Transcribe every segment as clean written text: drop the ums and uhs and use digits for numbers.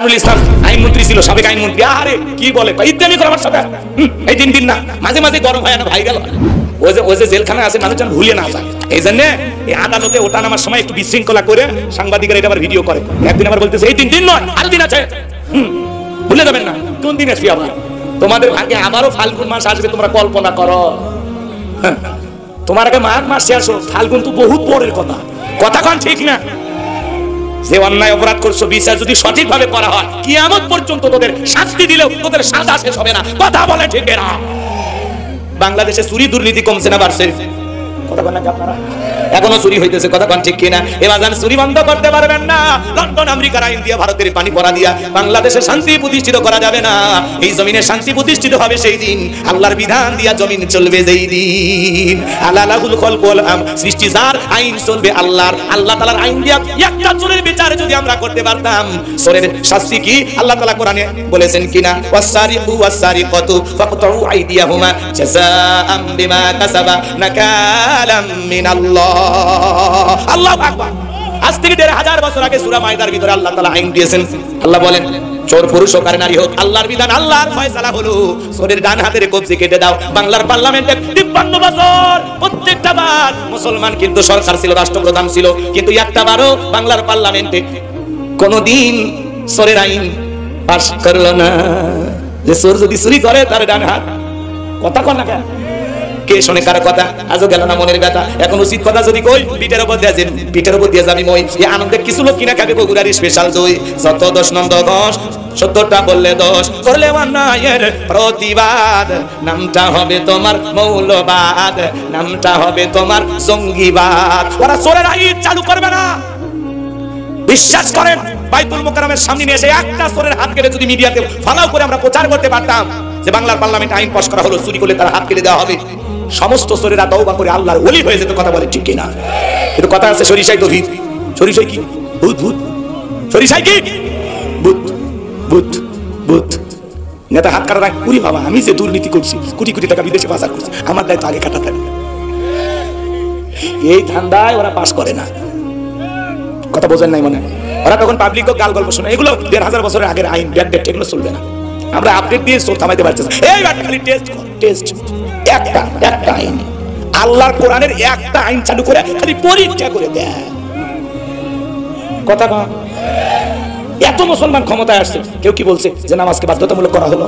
কামরুল ইসলাম আইনমন্ত্রী ছিল, সাবেক আইনমন্ত্রী। আরে কি বলে ইত্যাদি করে আমার সাথে এই দিন না মাঝে মাঝে গরম হয় না ভাই গেল। ওই যে জেলখানা আছে মানুষ যেন ভুলে না যায়, এই জন্য এই আদালতে ওঠা নামার সময় একটু বিশৃঙ্খলা করে সাংবাদিকরা এটা আবার ভিডিও করে। একদিন আবার বলতেছে এই দিন নয় আরো দিন আছে, ভুলে যাবেন না। কোন দিন আসবি আবার? তোমাদের ভাগ্যে আবারও ফাল্গুন মাস আসবে, তোমরা কল্পনা করো। তোমার আগে মাঘ মাস শেষ হোক, ফাল্গুন তো বহুত পরের কথা। কথা কোন ঠিক না? যে অন্যায় অপরাধ করছো বিচার যদি সঠিকভাবে করা হয় কিয়ামত পর্যন্ত তোদের শাস্তি দিলেও তোদের সাজা শেষ হবে না। কথা বলে ঠিক না? বাংলাদেশে চুরি দুর্নীতি কমছে না বাড়ছে? কথা বলেন আপনারা? এখনো চুরি হইতেছে, কথা কোন ঠিক কিনা? এবার চুরি বন্ধ করতে পারবেন না। লন্ডন আমেরিকার আইন দিয়া ভারতের পানি পড়া দিয়া বাংলাদেশে শান্তি প্রতিষ্ঠিত করা যাবে না। এই জমিনে শান্তি প্রতিষ্ঠিত হবে সেই দিন আল্লাহর বিধান দিয়া জমিন চলবে যেই দিন। আলালাহুল খলকুল সৃষ্টি যার আইন চলবে আল্লাহর। আল্লাহ তাআলার আইন দিয়া একটা চোরের বিচার যদি আমরা করতে পারতাম, চোরের শাস্তি কি আল্লাহ তাআলা কোরআনে বলেছেন কিনা? ওয়াসারিকু ওয়াসারিকাতু ফাকতাউ আইদিয়াহুমা জাযাআম বিমা কাসাবা নাকালাম মিনাল্লাহ। আল্লাহু আকবার। আজ থেকে ১৫০০ বছর আগে সূরা মাইদার ভিতরে আল্লাহ তাআলা আইন দিয়েছেন। আল্লাহ বলেন চোর পুরুষ হোক আর নারী হোক, আল্লাহর বিধান, আল্লাহর ফয়সালা হলো চোরের ডান হাতের কবজি কেটে দাও। বাংলার পার্লামেন্টে ৫৩ বছর প্রত্যেকটা বার মুসলমান কিন্তু সরকার ছিল, রাষ্ট্রপ্রধান ছিল, কিন্তু একটা বারও বাংলার পার্লামেন্টে কোনদিন চোরের আইন পাস করলো না যে চোর যদি চুরি করে তার ডান হাত। কথা কন না কেন? কে শোনে কার কথা? আজও গেল না মনের ব্যথা। এখন উচিত কথা যদি কই পিঠের উপর দিয়ে পিঠের উপর দিয়ে যাবি মই। এই আনন্দে কিছু লোক কিনা খাবে বগুড়ার স্পেশাল দই। যত ১০ নন্দ ১০ ৭০টা বললে ১০ করলে অন্যায়ের প্রতিবাদ। নামটা হবে তোমার মৌলবাদ, নামটা হবে তোমার জঙ্গিবাদ। ওরা চোরের আইন চালু করবে না। বিশ্বাস করেন বাইতুল মোকাররমের সামনে নিয়ে এসে একটা চোরের হাত কেটে যদি মিডিয়াতে ফালাও করে আমরা প্রচার করতে পারতাম যে বাংলার পার্লামেন্টে আইন পাস করা হলো চুরি করলে তার হাত কেটে দেওয়া হবে, সমস্ত চোরেরা তওবা করে আল্লাহর ওলি হয়ে যেত। কথা বলে ঠিক কিনা? কিন্তু কথা আছে সরিষাই তো ভিত। সরিষাই কি? ভূত। ভূত সরিষাই কি? ভূত ভূত ভূত। নেতা হাত কাটা রাখ পুরি বাবা, আমি যে দুর্নীতি করছি, কোটি কোটি টাকা বিদেশে পাচার করছি, আমার দায়িত্ব আগে কাটা থাকে। এই ধান্দায় ওরা পাস করে না। কথা বোঝেন নাই মনে? ওরা তখন পাবলিকও গাল গল্প শোনে। এগুলো ১৫০০ বছরের আগের আইন, ব্যাকডেট, এগুলো চলবে না। আমরা আপডেট দিয়ে চোর থামাইতে পারছি না। এই ব্যাটা খালি টেস্ট একটা আইন, আল্লাহর কোরআনের একটা আইন চালু করে খালি পরীক্ষা করে দেয়। কথা কন। এত মুসলমান ক্ষমতায় আসছে, কেউ কি বলছে যে নামাজকে বাধ্যতামূলক করা হলো?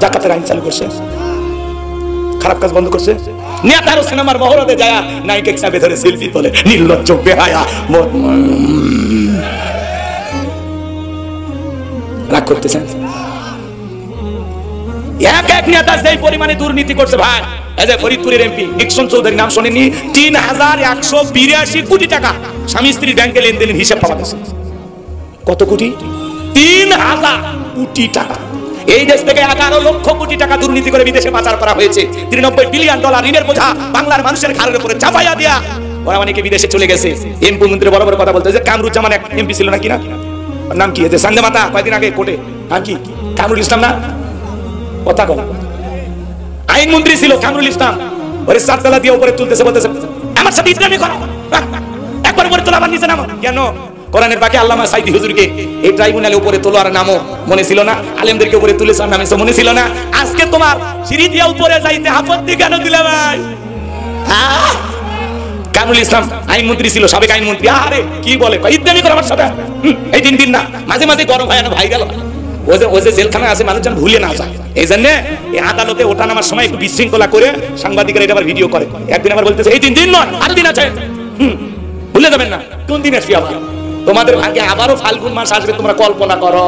যাকাতের আইন চালু করছে, খারাপ কাজ বন্ধ করছে। নেতারও সিনেমার মহরতে যায় নায়িকা হিসাবে ধরে সেলফি তোলে, নির্লজ্জ বেহায়া। রাগ করতেছেন? এক নেতা যেই পরিমাণে দুর্নীতি করছে ভাই, এই যে ফরিদপুরের এমপি নিক্সন চৌধুরীর নাম শুনেননি? ৩,১৮২ কোটি টাকা স্বামী স্ত্রীর ব্যাংকে লেনদেনের হিসাব পাওয়া গেছে। কত কোটি? ৩,০০০ কোটি টাকা। এই দেশ থেকে ১১ লক্ষ কোটি টাকা দুর্নীতি করে বিদেশে পাচার করা হয়েছে। $93 বিলিয়ন ঋণের বোঝা বাংলার মানুষের ঘাড়ের উপরে চাপাইয়া দিয়া ওরা অনেকে বিদেশে চলে গেছে। এমপি মন্ত্রী বড় বড় কথা বলতে, যে কামরুজ্জামান এক এমপি ছিল না কিনা, নাম কি? সান্দে মাতা কয়েকদিন আগে কোর্টে, নাম কি? কামরুল ইসলাম না? কথা বল। আইনমন্ত্রী ছিল কামরুল ইসলাম। ওরে 7 তলা দিয়ে উপরে তুলতেছে, বলতেছে আমার সাথে ইসলামি করো, একবার উপরে তোলা, আমার নিচে নামো। কেন? কোরআনের বাকি আল্লামা সাইদি হুজুরকে এই ট্রাইব্যুনালে উপরে তোলার নামও মনে ছিল না, আলেমদেরকে উপরে তুলেছে নামে মনে ছিল না। আজকে তোমার সিঁড়ি দিয়ে উপরে যাইতে আপত্তি কেন দিলে ভাই? কামরুল ইসলাম আইনমন্ত্রী ছিল, সাবেক আইনমন্ত্রী। আরে কি বলে ইত্যাদি করে আমার সাথে এই দিন না মাঝে মাঝে গরম হয় না ভাই গেল। ওই যে জেলখানা আছে মানুষ যেন ভুলে না যায়, এই জন্য এই আদালতে ওঠা নামার সময় একটু বিশৃঙ্খলা করে সাংবাদিকরা এটা আবার ভিডিও করে। একদিন আবার বলতেছে এই দিন নয় আরো দিন আছে, ভুলে যাবেন না। কোন দিন আসবি আবার? তোমাদের ভাগ্যে আবারও ফাল্গুন মাস আসবে, তোমরা কল্পনা করো।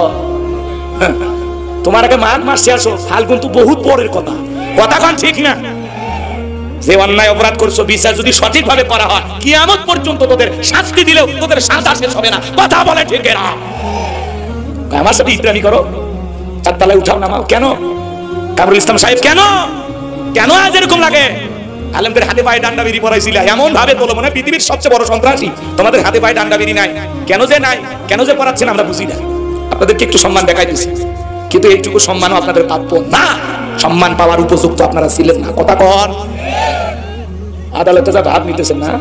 তোমার আগে মাঘ মাস শেষ হোক, ফাল্গুন তো বহুত পরের কথা। কথা কোন ঠিক না? যে অন্যায় অপরাধ করছো বিচার যদি সঠিকভাবে করা হয় কিয়ামত পর্যন্ত তোদের শাস্তি দিলেও তোদের সাজা শেষ হবে না। কথা বলে ঠিক না? আমার সাথে ইসলামি করো, 4 তলায় উঠাও নামাও। কেন কামরুল ইসলাম সাহেব? কেন কেন আজ এরকম লাগে? আলেমদের হাতে পায়ে ডান্ডা বিড়ি পরাইছিল, এমন ভাবে তোলো মনে পৃথিবীর সবচেয়ে বড় সন্ত্রাসী। তোমাদের হাতে পায়ে ডান্ডা বিড়ি নাই, কেন যে নাই, কেন যে পড়াচ্ছেন আমরা বুঝি না। আপনাদেরকে একটু সম্মান দেখাইতেছি, কিন্তু এইটুকু সম্মানও আপনাদের প্রাপ্য না। সম্মান পাওয়ার উপযুক্ত আপনারা ছিলেন না। কথা কর। আদালতে যা ভাব নিতেছেন না,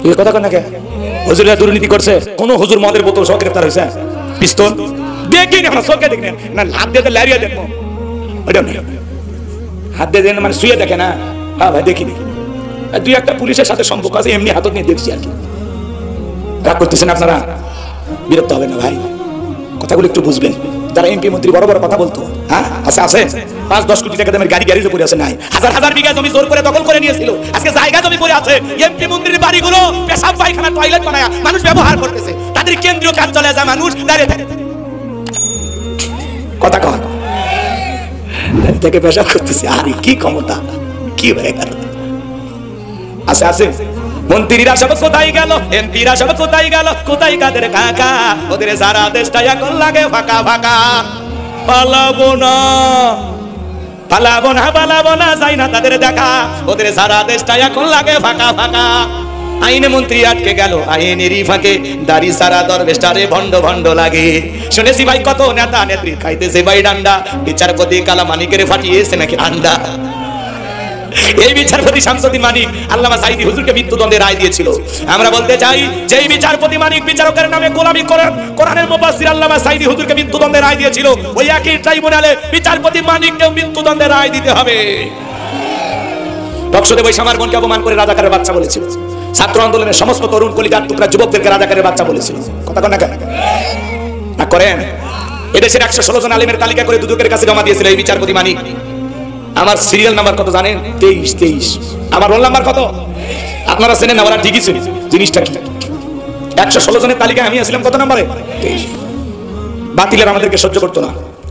এই কথা কেন? হুজুররা দুর্নীতি করছে, কোন হুজুর মদের বোতল সহ গ্রেফতার হয়েছে? পিস্তল দেখি না, চোখে দেখি না, হাত দিয়ে লারিয়ে দেখবো, ওইটা হাত দিয়ে দেন মানে শুয়ে দেখে না। হ্যাঁ ভাই দেখিনি, দুই একটা পুলিশের সাথে সম্পর্ক আছে, এমনি হাতত নিয়ে দেখছি আর কি। রাগ করতেছেন আপনারা, বিরক্ত হবে না ভাই, কথাগুলো একটু বুঝবেন। যারা এমপি মন্ত্রী বড় বড় কথা বলতো, হ্যাঁ আছে 5-10 কোটি টাকা দামের গাড়ি গ্যারেজে পড়ে আছে, নাই হাজার হাজার বিঘা জমি জোর করে দখল করে নিয়েছিল, আজকে জায়গা জমি পড়ে আছে। এমপি মন্ত্রীর বাড়িগুলো পেশাব পায়খানা টয়লেট বানায়া মানুষ ব্যবহার করতেছে, তাদের কেন্দ্রীয় কার্যালয়ে যা মানুষ দাঁড়িয়ে থাকে, কথা কন থেকে পেশাব করতেছে। আরে কি ক্ষমতা, কি হয়ে গেল? আছে আছে মন্ত্রীরা সব কোথায় গেল, এমপিরা সব কোথায় গেল, কোথায় কাদের কাকা? ওদের সারা দেশটা এখন লাগে ফাঁকা ফাঁকা। পালাবো না পালাবো না পালাবো না, যাই না তাদের দেখা, ওদের সারা দেশটা এখন লাগে ফাঁকা ফাঁকা। আইনে মন্ত্রী আটকে গেল আইনেরই ফাঁকে, দাড়ি সারা দরবেশটারে ভণ্ড ভণ্ড লাগে। শুনেছি ভাই কত নেতা নেত্রী খাইতেছে ভাই ডান্ডা, বিচারপতি কালা মানিকের ফাটিয়েছে নাকি আন্ডা। এই বিচারপতি শামসুদ্দিন মানিক আল্লামা সাঈদী হুজুরকে মৃত্যুদণ্ডের রায় দিয়েছিল। আমরা বলতে চাই যে এই বিচারপতি মানিক বিচারকের নামে গোলামি করে কোরআনের মুফাসসির আল্লামা সাঈদী হুজুরকে মৃত্যুদণ্ডের রায় দিয়েছিল, ওই একই ট্রাইব্যুনালে বিচারপতি মানিককেও মৃত্যুদণ্ডের রায় দিতে হবে। টকশোতে বৈশা আমার বোনকে অপমান করে রাজাকারের বাচ্চা বলেছিল, ছাত্র আন্দোলনের সমস্ত তরুণ কলিজার টুকরা যুবকদেরকে রাজাকারের বাচ্চা বলেছিল, কথা কন না করেন। এদেশের 116 জন আলেমের তালিকা করে দুদকের কাছে জমা দিয়েছিল এই বিচারপতি মানিক। আমার সিরিয়াল নাম্বার কত জানেন? 23। আমার রোল নাম্বার কত আপনারা চেনেন না? ওরা ঠিকই ছিল, জিনিসটা কি 116 জনের তালিকায় আমি আসলাম কত নম্বরে? 23। বাতিলের আমাদেরকে সহ্য করতো না।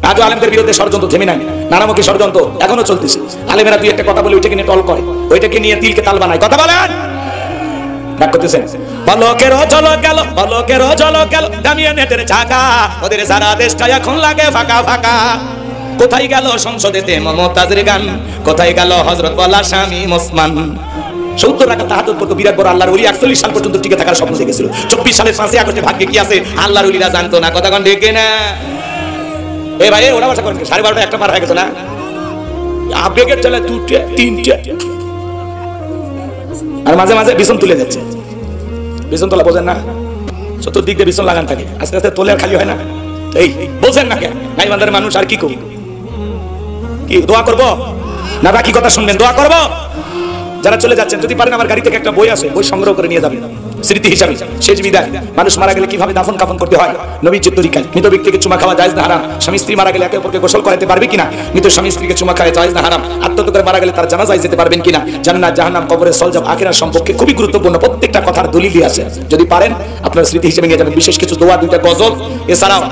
আজও আলেমদের বিরুদ্ধে ষড়যন্ত্র থেমে নাই, নানামুখী ষড়যন্ত্র এখনো চলতেছে। আলেমেরা দুই একটা কথা বলে ওইটাকে নিয়ে টল করে, ওইটাকে নিয়ে তিলকে তাল বানায়, কথা বলেন। রাগ করতেছেন? বলকের ঝলক গেল, বলকের ঝলক গেল, দামিয়ে নেটের চাকা, ওদের সারা দেশটা এখন লাগে ফাঁকা ফাঁকা। কোথায় গেল সংসদেতে মমতাজের গান, কোথায় গেল হযরত ওয়ালা শামীম ওসমান? 70 টাকা তাহাজ্জুদ পড়তো বিরাট বড় আল্লাহর ওলি, 41 সাল পর্যন্ত টিকে থাকার স্বপ্ন দেখেছিল। 24 সালের 5 আগস্টে ভাগ্যে কি আছে আল্লাহর ওলিরা জানতো না, কথা কোন ঠিক না? এ ভাই ওরা ভাষা করেন 12:30 একটা পার হয়ে গেছে না, আবেগের চলে 2টে 3টে, আর মাঝে মাঝে বিছন তুলে যাচ্ছে। বিছন তোলা বোঝেন না? চতুর্দিক দিয়ে বিছন লাগান থাকে, আস্তে আস্তে তোলে আর খালি হয় না। এই বলছেন না কেন? গাইবান্ধারের মানুষ আর কি করি, কি দোয়া করব না বাকি কথা শুনবেন? দোয়া করব। যারা চলে যাচ্ছেন যদি পারেন আমার গাড়ি থেকে একটা বই আছে, বই সংগ্রহ করে নিয়ে যাবেন স্মৃতি হিসাবে। শেষ বিদায়, মানুষ মারা গেলে কিভাবে দাফন কাফন করতে হয় নবীর তরিকায়। মৃত ব্যক্তিকে চুমা খাওয়া জায়েজ না হারাম। স্বামী স্ত্রী মারা গেলে একে অপরকে গোসল করাতে পারবে কিনা? মৃত স্বামী স্ত্রীকে চুমা খাওয়া জায়েজ না হারাম। আত্মহত্যা করে মারা গেলে তার জানাজায় যেতে পারবেন কিনা? জান্নাত জাহান্নাম কবরের সলজব আখিরাত সম্পর্কে খুবই গুরুত্বপূর্ণ প্রত্যেকটা কথার দলিলই আছে। যদি পারেন আপনার স্মৃতি হিসেবে নিয়ে যাবেন। বিশেষ কিছু দোয়া, 2টা গজল, এছাড়াও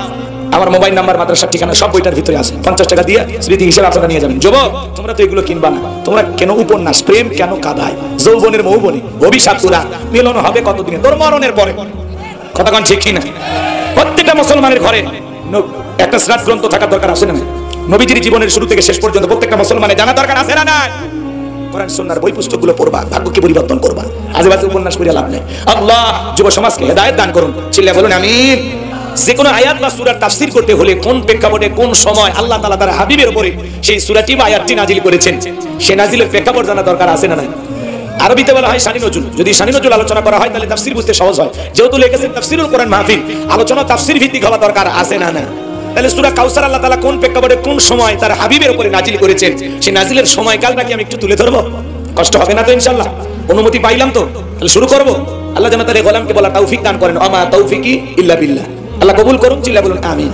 আমার মোবাইল নাম্বার, মাদ্রাসার ঠিকানা সব বইটার ভিতরে আছে। 50 টাকা দিয়ে স্মৃতি হিসেবে আপনারা নিয়ে যাবেন। যুবক তোমরা তো এগুলো কিনবা না, তোমরা কেন উপন্যাস, প্রেম কেন কাঁদায়, যৌবনের মৌবনী, অভিশাপ তোরা মিলন হবে কতদিনে? তোর মরণের পরে, কথা কোন ঠিক কিনা? প্রত্যেকটা মুসলমানের ঘরে একটা সিরাত গ্রন্থ থাকার দরকার আছে না? নবীজির জীবনের শুরু থেকে শেষ পর্যন্ত প্রত্যেকটা মুসলমানের জানা দরকার আছে না? কোরআন সুন্নাহর বই পুস্তকগুলো পড়বা, ভাগ্যকে পরিবর্তন করবা। আজেবাজে উপন্যাস পড়ে লাভ নেই। আল্লাহ যুব সমাজকে হেদায়েত দান করুন। চিল্লা বলুন আমিন। যে কোনো আয়াত বা সূরার তাফসীর করতে হলে কোন প্রেক্ষাপটে কোন সময় আল্লাহ তাআলা তার হাবিবের উপরে সেই সূরাটি বা আয়াতটি নাজিল করেছেন, সে নাজিলের প্রেক্ষাপট জানা দরকার আছে না? আরবিতে বলা হয় শানি নজুল। যদি শানি নজুল আলোচনা করা হয় তাহলে তাফসীর বুঝতে সহজ হয়। যেহেতু লিখেছেন তাফসীরুল কোরআন মাহফিল, আলোচনা তাফসীর ভিত্তিক হওয়া দরকার আছে না? তাহলে সূরা কাউসার আল্লাহ তাআলা কোন প্রেক্ষাপটে কোন সময় তার হাবিবের উপরে নাজিল করেছেন, সেই নাজিলের সময়কালটা কি আমি একটু তুলে ধরবো? কষ্ট হবে না তো ইনশাআল্লাহ? অনুমতি পাইলাম তো, তাহলে শুরু করব। আল্লাহ যেন তার গোলামকে বলা তৌফিক দান করেন। আমা তৌফিকি ইল্লা বিল্লাহ। আল্লাহ কবুল করুন। চিল্লা বলুন আমিন।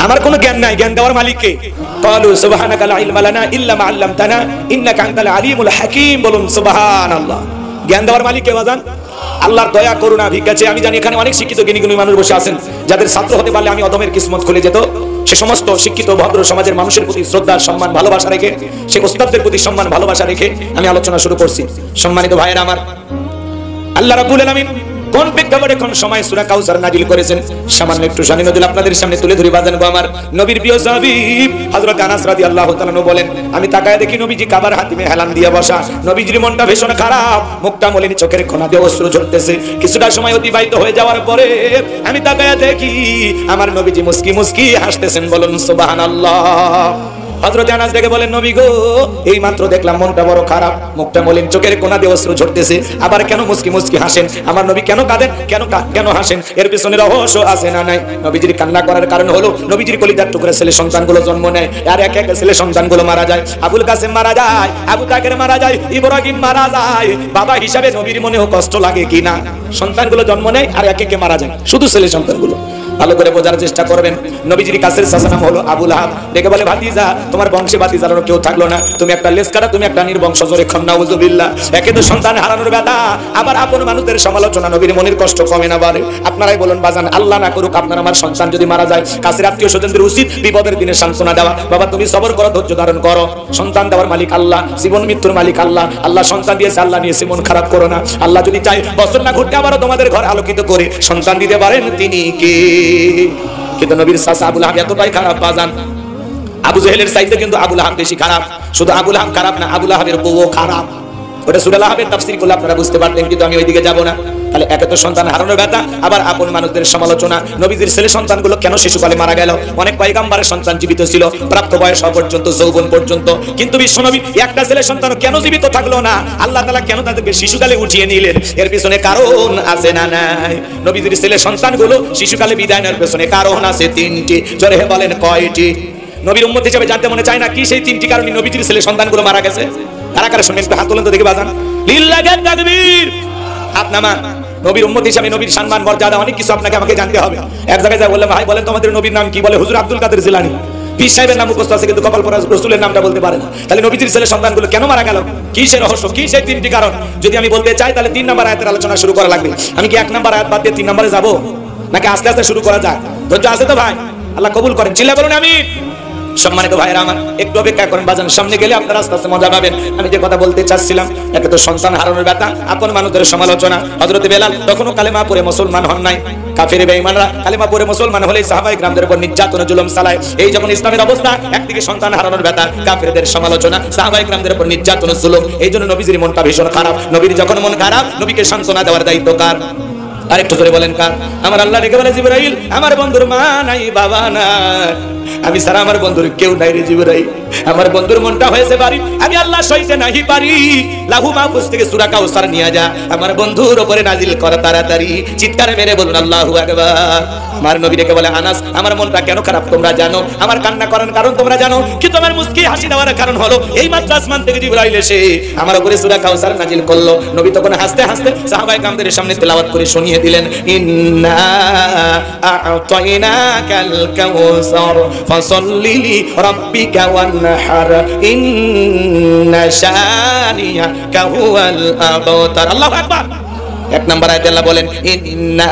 আমার কোনো জ্ঞান নাই, জ্ঞান দেওয়ার মালিক কে? ক্বালু সুবহানাকা লা ইলমা লানা ইল্লা মা আল্লামতানা ইন্নাকা আনতাল আলিমুল হাকীম। বলুন সুবহানাল্লাহ। জ্ঞান দেওয়ার মালিক কে বাজান? আল্লাহর দয়া করুণা ভিক্ষাছে। আমি জানি এখানে অনেক শিক্ষিত জ্ঞানী মানুষ বসে আছেন, যাদের ছাত্র হতে পারলে আমি অদমের কিসমত খুলে যেত। সে সমস্ত শিক্ষিত ভদ্র সমাজের মানুষের প্রতি শ্রদ্ধা, সম্মান, ভালোবাসা রেখে, সে ওস্তাদদের প্রতি সম্মান, ভালোবাসা রেখে আমি আলোচনা শুরু করছি। সম্মানিত ভাইয়েরা আমার, আল্লাহ রাব্বুল আলামিন কোন প্রেক্ষাপটে কোন সময় সূরা কাউসার নাজিল করেছেন সামান্য একটু শানি নজুল আপনাদের সামনে তুলে ধরি। বাজান গো আমার, নবীর প্রিয় সাহাবী হযরত আনাস রাদিয়াল্লাহু তাআলা বলেন, আমি তাকায় দেখি নবীজি কাবার হাতিমে হেলান দিয়ে বসা। নবীজির মনটা ভীষণ খারাপ, মুখটা মলিন, চোখের কোণা দিয়ে অশ্রু ঝরতেছে। কিছুটা সময় অতিবাহিত হয়ে যাওয়ার পরে আমি তাকায় দেখি আমার নবীজি মুস্কি মুস্কি হাসতেছেন। বলুন সুবহানাল্লাহ। হযরত আনাস ডেকে বলেন, নবী গো, এই মাত্র দেখলাম মনটা বড় খারাপ, মুখটা মলিন, চোখের কোণা দিয়ে অশ্রু ঝরতেছে, আবার কেন মুস্কি মুস্কি হাসেন? আমার নবী কেন কাঁদেন, কেন হাসেন? এর পিছনে রহস্য আছে না নাই? নবীজির কান্না করার কারণ হলো নবীজির কলিজার টুকরা ছেলে সন্তানগুলো জন্ম নেয়, আর এক এক ছেলে সন্তানগুলো মারা যায়। আবুল কাসেম মারা যায়, আবু তাকের মারা যায়, ইব্রাহিম মারা যায়। বাবা হিসাবে নবীর মনেও কষ্ট লাগে কিনা? সন্তানগুলো জন্ম নেয় আর এক একে মারা যায়, শুধু ছেলে সন্তানগুলো। ভালো করে বোঝার চেষ্টা করবেন। নবীজির কাছের চাচা নাম হলো আবুল আহাব। ডেকে বলে, ভাতিজা, তোমার বংশে ভাতিজার কেউ থাকলো না, তুমি একটা লেসকাটা, তুমি একটা নির্বংশ। জোরে খান নাউজুবিল্লাহ। একে তো সন্তান হারানোর ব্যথা, আবার আপন মানুষদের সমালোচনা, নবীর মনের কষ্ট কমে না বাড়ে? আপনারাই বলুন বাজান, আল্লাহ না করুক আপনার আমার সন্তান যদি মারা যায়, কাছের আত্মীয় স্বজনদের উচিত বিপদের দিনে সান্ত্বনা দেওয়া। বাবা তুমি সবর করো, ধৈর্য ধারণ করো, সন্তান দেওয়ার মালিক আল্লাহ, জীবন মৃত্যুর মালিক আল্লাহ। আল্লাহ সন্তান দিয়েছে, আল্লাহ নিয়েছে, মন খারাপ করো না। আল্লাহ যদি চায় বছর না ঘুরতে আবারও তোমাদের ঘর আলোকিত করে সন্তান দিতে পারেন, তিনি কে? কিন্তু নবীর চাচা আবুল আহাব এতটাই খারাপ বাজান, আবু জেহেলের চাইতে কিন্তু আবুল আহাব বেশি খারাপ। শুধু আবুল আহাব খারাপ না, আবুল আহাবের বউও খারাপ। ওটা সূরা আহাবের তাফসীর করলে আপনারা বুঝতে পারতেন, কিন্তু আমি ওইদিকে যাব না। তাহলে একে তো সন্তান হারানোর ব্যথা, আবার আপন মানুষদের সমালোচনা। নবীজির ছেলে সন্তানগুলো কেন শিশুকালে মারা গেল? অনেক পয়গম্বরের সন্তান জীবিত ছিল প্রাপ্ত বয়স হওয়া পর্যন্ত, যৌবন পর্যন্ত, কিন্তু বিশ্বনবী একটা ছেলে সন্তান কেন জীবিত থাকলো না? আল্লাহ তাআলা কেন তাদেরকে শিশুকালে উঠিয়ে নিলেন? এর পিছনে কারণ আছে না নাই? নবীজির ছেলে সন্তানগুলো শিশুকালে বিদায় নেওয়ার পিছনে কারণ আছে তিনটি। জোরে বলেন কয়টি? নবীর উম্মত হিসেবে জানতে মনে চায় না কি সেই তিনটি কারণে নবীজির ছেলে সন্তানগুলো মারা গেছে? কারা কারা শুনবেন একটু হাত তোলেন তো দেখি বাজান। লিল্লাহি তাকবীর। হাত নামান। নবীর উম্মত হিসেবে নবীর সম্মান মর্যাদা অনেক কিছু আপনাকে আমাকে জানতে হবে। এক জায়গায় যা বললাম, ভাই বলেন তোমাদের নবীর নাম কি? বলে হুজুর আব্দুল কাদের জিলানী। পীর সাহেবের নাম মুখস্থ আছে কিন্তু কপাল পরা রাসূলের নামটা বলতে পারে না। তাহলে নবীজির ছেলে সন্তানগুলো কেন মারা গেল? কি সেই রহস্য, কি সেই তিনটি কারণ? যদি আমি বলতে চাই তাহলে 3 নম্বর আয়াতের আলোচনা শুরু করা লাগবে। আমি কি 1 নম্বর আয়াত বাদ দিয়ে 3 নম্বরে যাব, নাকি আস্তে আস্তে শুরু করা যাক? ধৈর্য আছে তো ভাই? আল্লাহ কবুল করেন। চিল্লা বলুন আমিন। সম্মানিত ভাইরা আমার, একটু অপেক্ষা করেন বাজান, সামনে গেলে আপনারা আস্তে আস্তে মজা পাবেন। আমি যে কথা বলতে চাচ্ছিলাম, একে তো সন্তান হারানোর ব্যথা, আপন মানুষদের সমালোচনা। হযরত বেলাল তখনও কালেমা পড়ে মুসলমান হন নাই। কাফের বেঈমানরা কালেমা পড়ে মুসলমান হলেই সাহাবায়ে কিরামদের উপর নির্যাতন জুলুম চালায়। এই যখন ইসলামের অবস্থা, একদিকে সন্তান হারানোর ব্যথা, কাফেরদের সমালোচনা, সাহাবায়ে কিরামদের উপর নির্যাতন জুলুম, এই জন্য নবীজির মনটা ভীষণ খারাপ। নবীর যখন মন খারাপ, নবীকে সান্ত্বনা দেওয়ার দায়িত্ব কার? আরেকটু জোরে বলেন কার? আমার আল্লাহ ডেকে বলে, জিবরাইল, আমার বন্ধুর মা নাই, বাবা নাই, আমি সারা আমার বন্ধুর কেউ নাই রে জিবরাইল। আমার বন্ধুর মনটা হয়েছে বাড়ি, আমি আল্লাহ সইতে নাহি পারি। লাহু মাহফুজ থেকে সূরা কাউসার নিয়ে যা, আমার বন্ধুর উপরে নাজিল কর তাড়াতাড়ি। চিৎকার মেরে বলুন আল্লাহু আকবার। আমার নবী ডেকে বলে, আনাস, আমার মনটা কেন খারাপ তোমরা জানো, আমার কান্না করার কারণ তোমরা জানো, কি তোমার মুস্কি হাসি দেওয়ার কারণ হলো এই মাত্র আসমান থেকে জিবরাইল এসে আমার উপরে সূরা কাউসার নাজিল করলো। নবী তখন হাসতে হাসতে সাহাবায়ে কিরামদের সামনে তেলাওয়াত করে শুনিয়ে দিলেন, ইন্না আ'তাইনাকাল কাউসার ফাসাল্লি লিরাব্বিকা ওয়ানহার ইন্না শানিয়াকা হুয়াল আবতার। আল্লাহু আকবার। 1 নম্বর আয়াতে আল্লাহ বলেন, ইন্না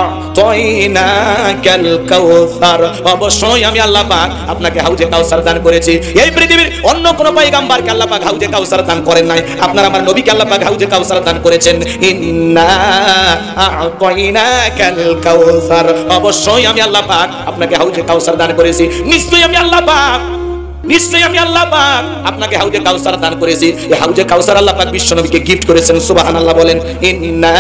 আ'তাইনাকাল কাউসার, অবশ্যই আমি আল্লাহ পাক আপনাকে হাউজে কাউসার দান করেছি। এই পৃথিবীর অন্য কোন পয়গম্বরকে আল্লাহ পাক হাউজে কাউসার দান করেন নাই, আপনার আমার নবীকে আল্লাহ পাক হাউজে কাউসার দান করেছেন। ইন্না আ'তাইনাকাল কাউসার, অবশ্যই আমি আল্লাহ পাক আপনাকে হাউজে কাউসার দান করেছি। নিশ্চয়ই আমি আল্লাহ পাক, নিশ্চয়ই আমি আল্লাহ পাক আপনাকে হাউজে কাউসার দান করেছি। এই হাউজে কাউসার আল্লাহ পাক বিশ্ব নবীকে গিফট করেছেন। সুবহানাল্লাহ বলেন, ইন্না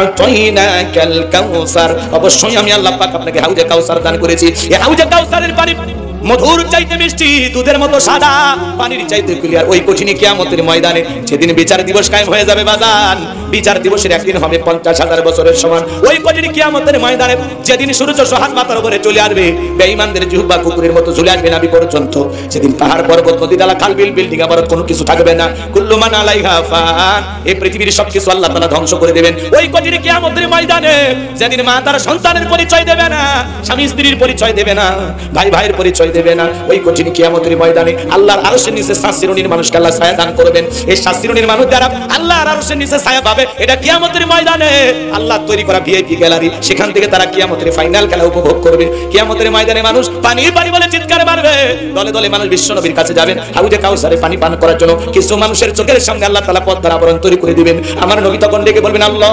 আ'তাইনাকাল কাউসার, অবশ্যই আমি আল্লাহ পাক আপনাকে হাউজে কাউসার দান করেছি। এই হাউজে কাউসারের পানি মধুর চাইতে মিষ্টি, দুধের মতো সাদা, পানির চাইতে ক্লিয়ার। ওই কঠিন কিয়ামতের ময়দানে যেদিন বিচার দিবস কায়েম হয়ে যাবে বাজান, বিচার দিবসের একদিন হবে 50,000 বছরের সমান। ওই কঠিন কিয়ামতের ময়দানে যেদিন সূর্য সোহাগ মাথার উপরে চলে আসবে, বেঈমানদের জিহ্বা কুকুরের মতো ঝুলে আসবে নাভি পর্যন্ত। সেদিন পাহাড় পর্বত নদী নালা খাল বিল বিল্ডিং আবার কোনো কিছু থাকবে না। কুল্লু মান আলাইহা ফান, এই পৃথিবীর সবকিছু আল্লাহ তাআলা ধ্বংস করে দেবেন। ওই কঠিন কিয়ামতের ময়দানে যেদিন মা তার সন্তানের পরিচয় দেবে না, স্বামী স্ত্রীর পরিচয় দেবে না, ভাই ভাইয়ের পরিচয় দেবে না, ওই কঠিন কিয়ামতের ময়দানে আল্লাহর আরশের নিচে 7 শ্রেণীর মানুষকে আল্লাহ ছায়া দান করবেন। এই 7 শ্রেণীর মানুষ যারা আল্লাহর আরশের নিচে ছায়া পাবে, এটা কিয়ামতের ময়দানে আল্লাহ তৈরি করা ভিআইপি গ্যালারি, সেখান থেকে তারা কিয়ামতের ফাইনাল খেলা উপভোগ করবে। কিয়ামতের ময়দানে মানুষ পানি পানি বলে চিৎকার মারবে, দলে দলে মানুষ বিশ্ব নবীর কাছে যাবেন হাউজে কাউসারে পানি পান করার জন্য। কিছু মানুষের চোখের সামনে আল্লাহ তাআলা পদ্মার আবরণ তৈরি করে দিবেন। আমার নবী তখন ডেকে বলবেন, আল্লাহ,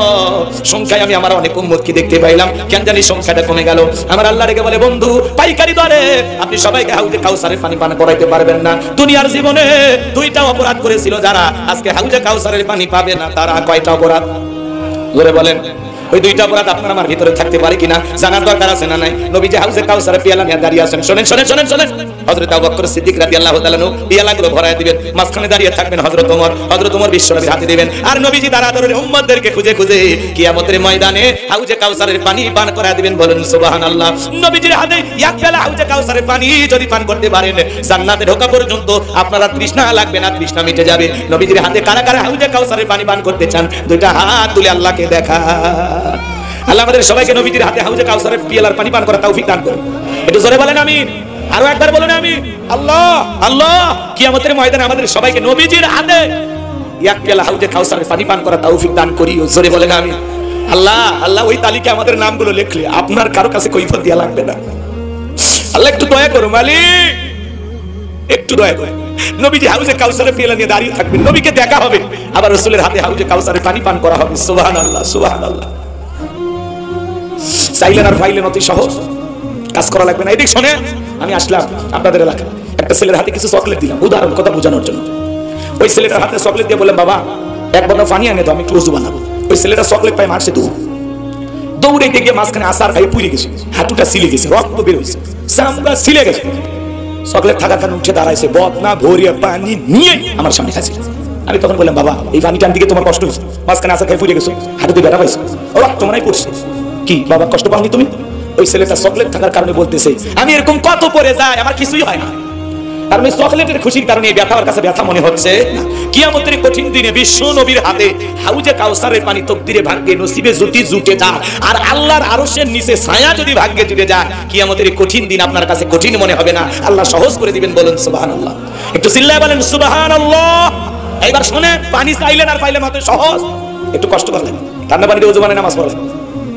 সংখ্যায় আমি আমার অনেক উম্মতকে দেখতে পাইলাম, কেন জানি সংখ্যাটা কমে গেল। আমার আল্লাহ ডেকে বলে, বন্ধু, পাইকারি দরে আপনি সবাইকে হাউজে কাউসারে পানি পান করাইতে পারবেন না। দুনিয়ার জীবনে 2টা অপরাধ করেছিল যারা, আজকে হাউজে কাউসারের পানি পাবে না তারা কয়টা অপরাধ? জোরে বলেন। ওই দুইটা অপরাধ আপনার আমার ভিতরে থাকতে পারে কিনা জানার দরকার আছে না নাই? নবীজি হাউজে কাউসারে পিয়ালা নিয়ে দাঁড়িয়ে আছেন, শোনেন শোনেন শোনেন শোনেন। হযরত আবু বকর সিদ্দিক রাদিয়াল্লাহু তাআলা পিয়ালাগুলো ভরায় দিবেন, মাঝখানে দাঁড়িয়ে থাকবেন হযরত ওমর বিশ্বনবীর হাতে দিবেন, আর নবীজি দাঁড়াদৌড়ে উম্মতদেরকে খুঁজে খুঁজে কিয়ামতের ময়দানে হাউজে কাউসারের পানি পান করায় দিবেন। বলেন সুবহানাল্লাহ। নবীজির হাতে এক পেয়ালা হাউজে কাউসারের পানি যদি পান করতে পারেন, জান্নাতে ঢোকা পর্যন্ত আপনারা তৃষ্ণা লাগবে না, তৃষ্ণা মিটে যাবে। নবীজির হাতে কারা কারা হাউজে কাউসারের পানি পান করতে চান? দুইটা হাত তুলে আল্লাহকে দেখা। আল্লাহ আমাদের সবাইকে নবীজির হাতে হাউজে কাউসারের পিয়ালার পানি পান করার তৌফিক দান করুন। একটু জোরে বলেন আমিন। আরো একবার বলেন আমিন। আল্লাহ আল্লাহ কিয়ামতের ময়দানে আমাদের সবাইকে নবীজির হাতে এক পেয়ালা হাউজে কাউসারের পানি পান করার তৌফিক দান করিও। জোরে বলেন আমিন। আল্লাহ আল্লাহ ওই তালিকায় আমাদের নামগুলো লিখলে আপনার কারো কাছে কৈফিয়ত দেয়া লাগবে না। আল্লাহ একটু দয়া করো মালিক, একটু দয়া করো। নবীজি হাউজে কাউসারের পিয়ালা নিয়ে দাঁড়িয়ে থাকবেন, নবীকে দেখা হবে, আবার রাসূলের হাতে হাউজে কাউসারের পানি পান করা হবে। সুবহানাল্লাহ সুবহানাল্লাহ। চাইলেন আর ফাইলেন অতি সহজ, কাজ করা লাগবে না। এদিক শোনেন, আমি আসলাম আপনাদের এলাকায়, একটা ছেলের হাতে কিছু চকলেট দিলাম, উদাহরণ কথা বোঝানোর জন্য। ওই ছেলেটার হাতে চকলেট দিয়ে বললাম, বাবা এক বড় পানি আনে তো, আমি একটু ওযু বানাবো। ওই ছেলেটা চকলেট পাই মারছে দৌড়াইতে গিয়ে মাঝখানে আসার খাই পুড়ে গেছে, হাঁটুটা ছিলে গেছে, রক্ত বের হয়েছে, চামড়া ছিলে গেছে। চকলেট থাকার কারণে উঠে দাঁড়াইছে, বদনা ভরিয়ে পানি নিয়ে আমার সামনে খাইছে। আমি তখন বললাম, বাবা এই পানি টান দিকে তোমার কষ্ট হয়েছে, মাঝখানে আসার খাই পুড়ে গেছো, হাঁটুতে ব্যথা পাইছো, রক্ত মনে পড়ছে। কি বাবা কষ্ট পাওনি তুমি? ওই ছেলেটা চকলেট থাকার কারণে বলতেছে, আমি এরকম কত পরে যাই, আমার কিছুই হয় না। আর আমি চকলেটের খুশির কারণে ব্যথা আমার কাছে ব্যথা মনে হচ্ছে। কিয়ামতের কঠিন দিনে বিশ্ব নবীর হাতে হাউজে কাউসারের পানি তকদিরে ভাগ্যে নসিবে জুটি জুটে যায়, আর আল্লাহর আরশের নিচে ছায়া যদি ভাগ্যে জুটে যায়, কিয়ামতের কঠিন দিন আপনার কাছে কঠিন মনে হবে না, আল্লাহ সহজ করে দিবেন। বলেন সুবহানাল্লাহ। একটু চিল্লায় বলেন সুবহানাল্লাহ। এইবার শুনে, পানি চাইলেন আর পাইলেন হাতে সহজ, একটু কষ্ট করলেন, ঠান্ডা পানিতে ওযু বানায় নামাজ পড়লেন।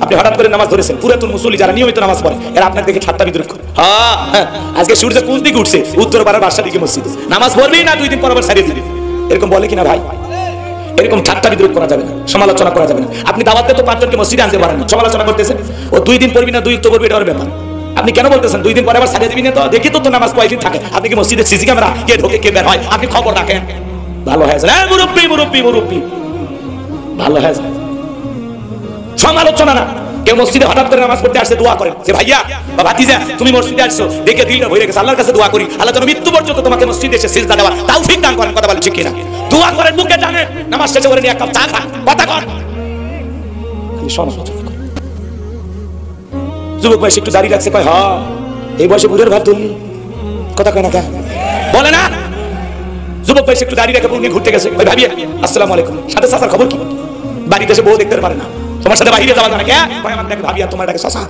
আপনি হঠাৎ করে নামাজ ধরেছেন, পুরাতন মুসল্লি যারা নিয়মিত নামাজ পড়ে এরা আপনার দেখে ঠাট্টা বিদ্রুপ করে। আজকে সূর্য কোন দিকে উঠছে? উত্তর পাড়ার বাসা দিকে মসজিদ, নামাজ পড়বি না 2 দিন পর আবার ছাড়িয়ে দিবি, এরকম বলে কিনা ভাই? এরকম ঠাট্টা বিদ্রুপ করা যাবে না, সমালোচনা করা যাবে না। আপনি দাওয়াতে তো 5 জনকে মসজিদে আনতে পারেন না, সমালোচনা করতেছেন। ও 2 দিন পড়বি না 2 উত্তর পড়বি, এটা ওর ব্যাপার। আপনি কেন বলতেছেন 2 দিন পরে আবার ছাড়িয়ে দিবি না? তো দেখি তো নামাজ কয়দিন থাকে। আপনি কি মসজিদে সিসি ক্যামেরা কে ঢোকে কে বের হয় আপনি খবর রাখেন? ভালো হয়ে যায় মুরব্বি মুরব্বি মুরব্বি, ভালো হয়ে যায়। সমালোচনা না। কেউ মসজিদে হঠাৎ করে নামাজ পড়তে আসছে, দোয়া করেন যে ভাইয়া বা ভাতিজা তুমি মসজিদে আসছো, দেখে দিলটা ভরে গেছে, আল্লাহর কাছে দোয়া করি আল্লাহ যেন মৃত্যু পর্যন্ত তোমাকে মসজিদে এসে সিজদা দেওয়ার তৌফিক দান করেন। কথা বলেন ঠিক কিনা? দোয়া করেন, মুখে জানেন, নামাজ শেষে করে নিয়ে এক কাপ চা খান, কথা কর। যুবক বয়সে একটু দাঁড়িয়ে রাখছে, কয় হ্যাঁ এই বয়সে বুড়ের ভাত তুললি, কথা কয় না কেন বলে না? যুবক বয়সে একটু দাঁড়িয়ে রেখে বউ নিয়ে ঘুরতে গেছে, ওই ভাবিয়া আসসালামু আলাইকুম, সাথে চাচার খবর কি? বাড়িতে এসে বউ দেখতে পারে না, তোমার সাথে বাইরে যাওয়া যায় না, কে ভাই আমার দেখে ভাবিয়া তোমার ডাকে চাচা।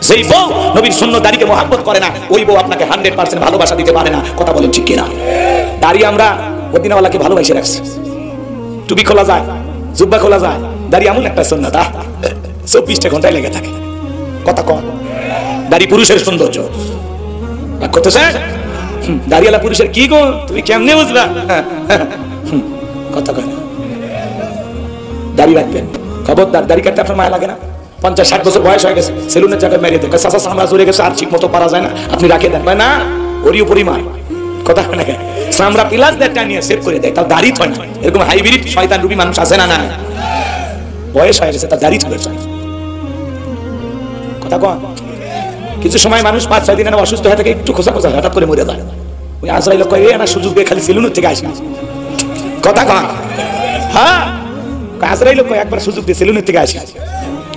যেই বউ নবীর সুন্নাত দাড়িকে মহব্বত করে না, ওই বউ আপনাকে 100% ভালোবাসা দিতে পারে না। কথা বলেন ঠিক কিনা? দাড়ি আমরা মদিনাওয়ালাকে ভালোবাসে রাখছি, টুপি খোলা যায়, জুব্বা খোলা যায়, দাড়ি এমন একটা সুন্নাত 24টা ঘন্টায় লেগে থাকে। কথা কম, দাড়ি পুরুষের সৌন্দর্য করতেছে, দাড়িওয়ালা পুরুষের কি গো তুমি কেমনে বুঝলা? কথা কয় না, দাড়ি রাখবেন, খবরদার। দাড়ি কাটতে আপনার মায়া লাগে না? 50-60 বছর বয়স হয়ে গেছে, সেলুনের জায়গায় মেরিয়ে দেন, চাচা চামড়া জুড়ে গেছে আর ঠিক মতো পারা যায় না, আপনি রাখে দেন, না ওরিও পরিমাণ। কথা না, চামড়া পিলাস দেয় টানিয়ে সেভ করে দেয়, তার দাড়ি হয় না। এরকম হাইব্রিড শয়তান রূপী মানুষ আছে না? না, বয়স হয়ে গেছে, তার দাড়ি চলে যায়। কথা কন, কিছু সময় মানুষ 5-6 দিন অসুস্থ হয়ে থাকে, একটু খোঁচা খোঁচা হঠাৎ করে মরে যায়। ওই আজরাইল কয় না সুযোগ দিয়ে খালি সেলুনের থেকে আসি। কথা কন, হ্যাঁ আজরাইল কয় একবার সুযোগ দিয়ে সেলুনের থেকে আসি।